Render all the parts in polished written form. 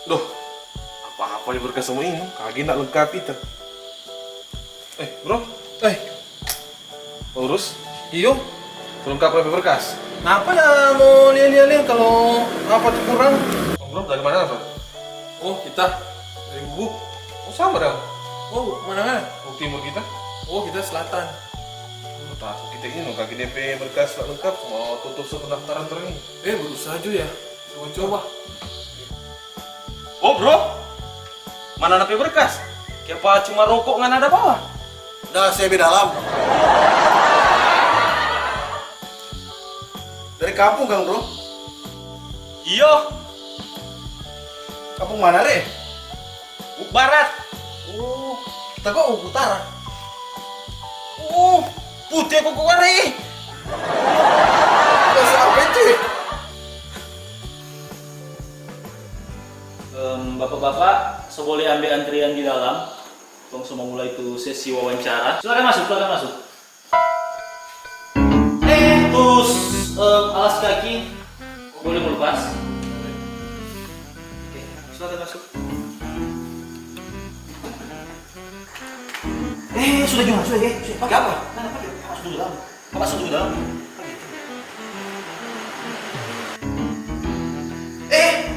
Loh, apa-apa yang berkas semua ini? Kaki nak lengkap itu. Bro, urus, Iyo, lengkap apa berkas? kenapa ya mau lihat-lihat kalau apa tuh kurang? Bro, dari mana bro? Oh, kita Dari Gubuk. Oh sama dong. Oh, mana? Oh timur kita. Oh, kita selatan. Oh, tahu kita ini kaki DP berkas tak lengkap mau tutup pendaftaran terus ini. Baru saja ya. Coba. Oh bro, mana napi berkas? Kenapa cuma rokok nggak ada bawah? Udah saya di dalam. Dari kampung Kang Bro. Iya, Kampung mana re? barat. Oh, kita kok utara. Oh, putih kok kari. Bahasa apa itu? Bapak-bapak, saya boleh ambil antrian di dalam. Langsung memulai itu sesi wawancara. Silakan masuk, silakan masuk. Terus alas kaki boleh melepas. Oke, silakan masuk. Sudah juga, sudah ya. Pakai apa? Masuk dulu dalam. Masuk dulu dalam.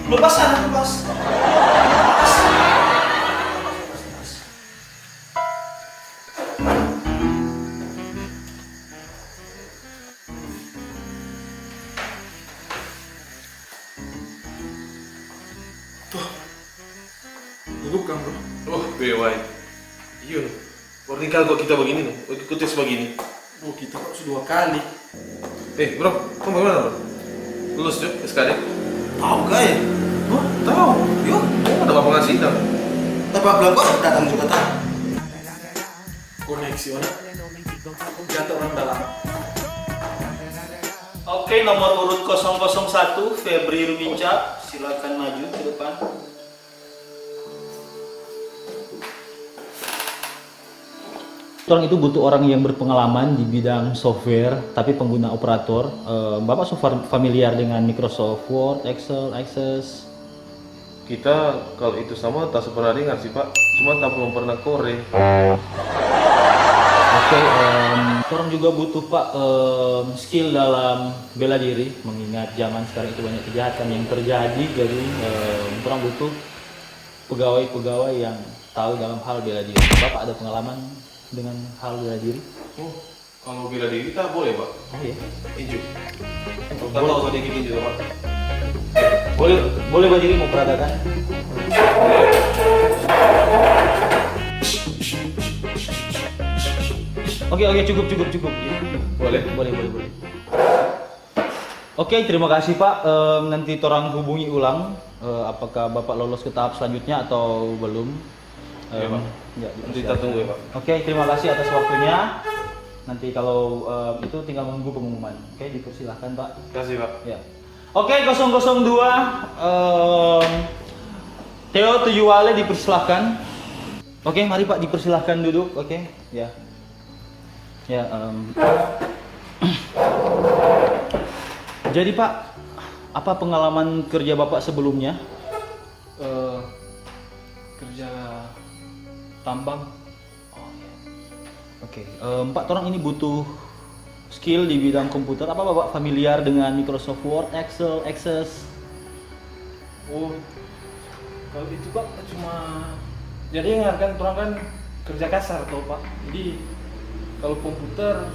Lepas sana, lepas. Gugup Kang Bro. Oh, bewai. Iya nih. Warning kali kok kita begini nih. Ikuti sebegini. Oh, kita kok sudah 2 kali. Bro, kamu bagaimana bro? Lulus tuh SKD? Tahu gak ya? Oh, tahu. Yuk, ada lapangan sidang. Tapi belum kok datang juga tak. Koneksi orang. Jatuh orang dalam. Oke, nomor urut 001 Febri Ruminca, silakan maju ke depan. Orang itu butuh orang yang berpengalaman di bidang software, tapi pengguna operator. Bapak so familiar dengan Microsoft Word, Excel, Access? Kita kalau itu sama tak pernah dengar sih pak. Cuma tak belum pernah kore. Oke, orang juga butuh Pak skill dalam bela diri, mengingat zaman sekarang itu banyak kejahatan yang terjadi, jadi orang butuh pegawai-pegawai yang tahu dalam hal bela diri. Bapak ada pengalaman dengan hal bela diri? Oh, kalau bela diri tak boleh pak. Oh iya. Injuk. Kalau tak tahu sedikit injuk pak. Boleh Pak Diri mau peragakan? Oke, cukup. Boleh. Boleh. Oke, terima kasih Pak. Nanti orang hubungi ulang. Apakah Bapak lolos ke tahap selanjutnya atau belum? Iya, Pak. Ya, Nanti kita tunggu ya pak. Oke, terima kasih atas waktunya. Nanti kalau itu tinggal menunggu pengumuman. Oke, dipersilahkan Pak. Terima kasih pak. Ya. Oke, 002 Theo Tujuwale dipersilahkan. Oke, mari Pak dipersilahkan duduk. Oke, ya. Ya, jadi Pak, apa pengalaman kerja Bapak sebelumnya? Kerja tambang. Oke, Pak Torang ini butuh skill di bidang komputer. Apa Bapak familiar dengan Microsoft Word, Excel, Access? Oh, kalau itu Pak cuma jadi yang kan orang kan kerja kasar toh Pak. Jadi kalau komputer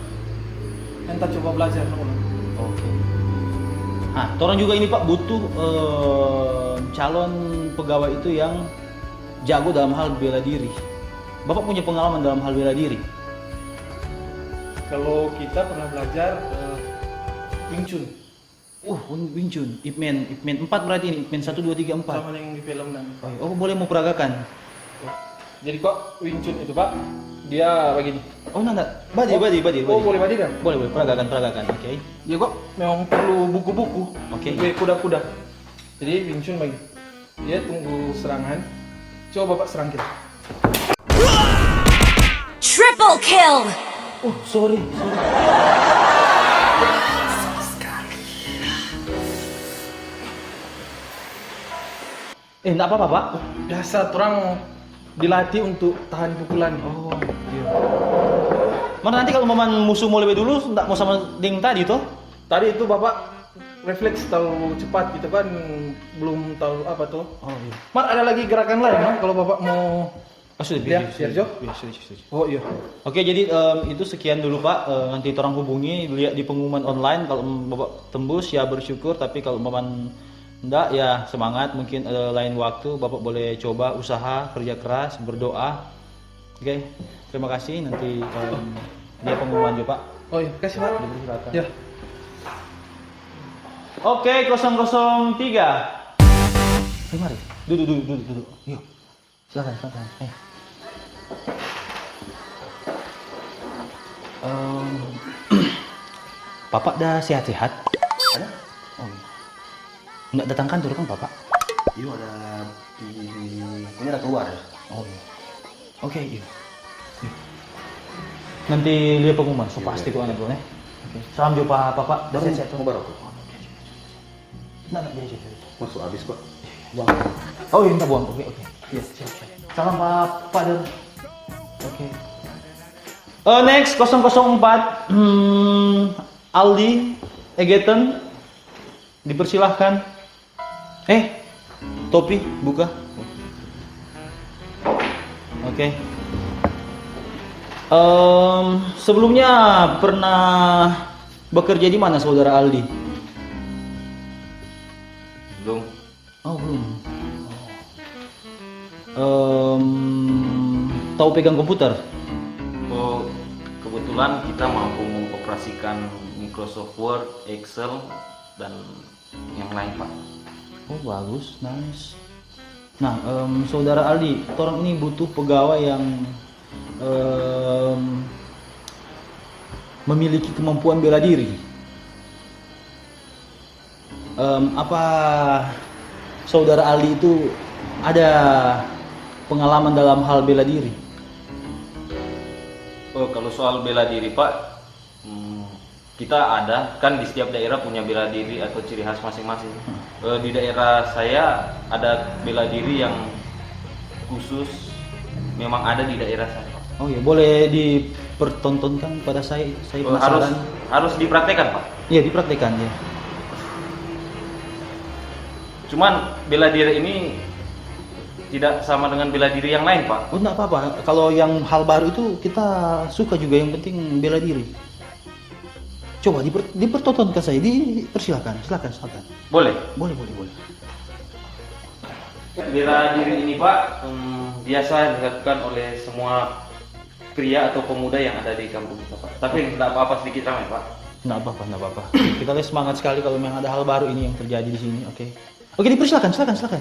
entah coba belajar ulang. Oke. Nah, orang juga ini Pak butuh calon pegawai itu yang jago dalam hal bela diri. Bapak punya pengalaman dalam hal bela diri? Kalau kita pernah belajar Wing Chun Wing Chun, Ip Man 4 berarti ini, Ip Man 1, 2, 3, 4. sama yang di film dan. Oh, boleh mau peragakan? Jadi kok Wing Chun itu Pak, dia begini. Oh, enggak. Badi. Oh, boleh badi kan? Boleh, peragakan, oke. Dia kok memang perlu buku-buku. Oke. Kuda-kuda. Jadi Wing Chun begini. Dia tunggu serangan. Coba Bapak serang kita. Triple kill! Oh, sorry. Enggak apa-apa, Pak. Biasa orang dilatih untuk tahan pukulan. Oh, iya. Mana nanti kalau Maman musuh mau lebih dulu, enggak mau sama ding tadi toh? Tadi itu Bapak refleks tahu cepat gitu kan, belum tahu apa tuh. Oh, iya. Mar, ada lagi gerakan lain Mar, kalau Bapak mau. Oh, sudah, Ya, biar Jo. sudah. Oh iya. Oke, jadi itu sekian dulu Pak. Nanti orang hubungi, lihat di pengumuman online. Kalau Bapak tembus ya bersyukur, tapi kalau Maman enggak ya semangat. Mungkin lain waktu Bapak boleh coba usaha, kerja keras, berdoa. Oke, terima kasih. Nanti dia pengumuman juga Pak. Oh iya, kasih Pak. Dipersilakan. Ya. Oke, 003. Mari. Duduk. Yuk. Silakan. Bapak dah sehat-sehat? Ada? Oh. Nggak datang kantor kan Bapak? Iya ada ini ada keluar ya. Oh. Oke, iya. Nanti lihat pengumuman, so pasti kok anak gue. Salam jumpa Bapak. Baru Sehat-sehat. mau baru tuh. Nggak, jadi. Masuk habis kok. Buang. Oh iya, minta buang. Oke. Iya, siap. Salam Pak Der. Oke. Next 004 Aldi Egeton dipersilahkan. Topi buka. Oke. Sebelumnya pernah bekerja di mana saudara Aldi? Belum. Oh belum. Tahu pegang komputer? Oh, kebetulan kita mampu mengoperasikan Microsoft Word, Excel, dan yang lain Pak. Oh bagus, nice. Nah, saudara Aldi, orang ini butuh pegawai yang memiliki kemampuan bela diri. Apa saudara Aldi itu ada pengalaman dalam hal bela diri? Oh, kalau soal bela diri Pak, kita ada, kan di setiap daerah punya bela diri atau ciri khas masing-masing. Di daerah saya ada bela diri yang khusus, memang ada di daerah saya. Oh ya, boleh dipertontonkan pada saya penasaran. Harus dipraktekkan Pak. Iya, dipraktekkan ya. Cuman bela diri ini tidak sama dengan bela diri yang lain Pak. Oh, enggak apa-apa. Kalau yang hal baru itu kita suka juga, yang penting bela diri. Coba dipertontonkan saya, silakan. Boleh. Boleh. Bela diri ini Pak biasa dilakukan oleh semua pria atau pemuda yang ada di kampung kita Pak. Tapi tidak apa-apa sedikit ramai Pak. Enggak apa-apa. Kita lihat semangat sekali kalau memang ada hal baru ini yang terjadi di sini. Oke, dipersilakan, silakan.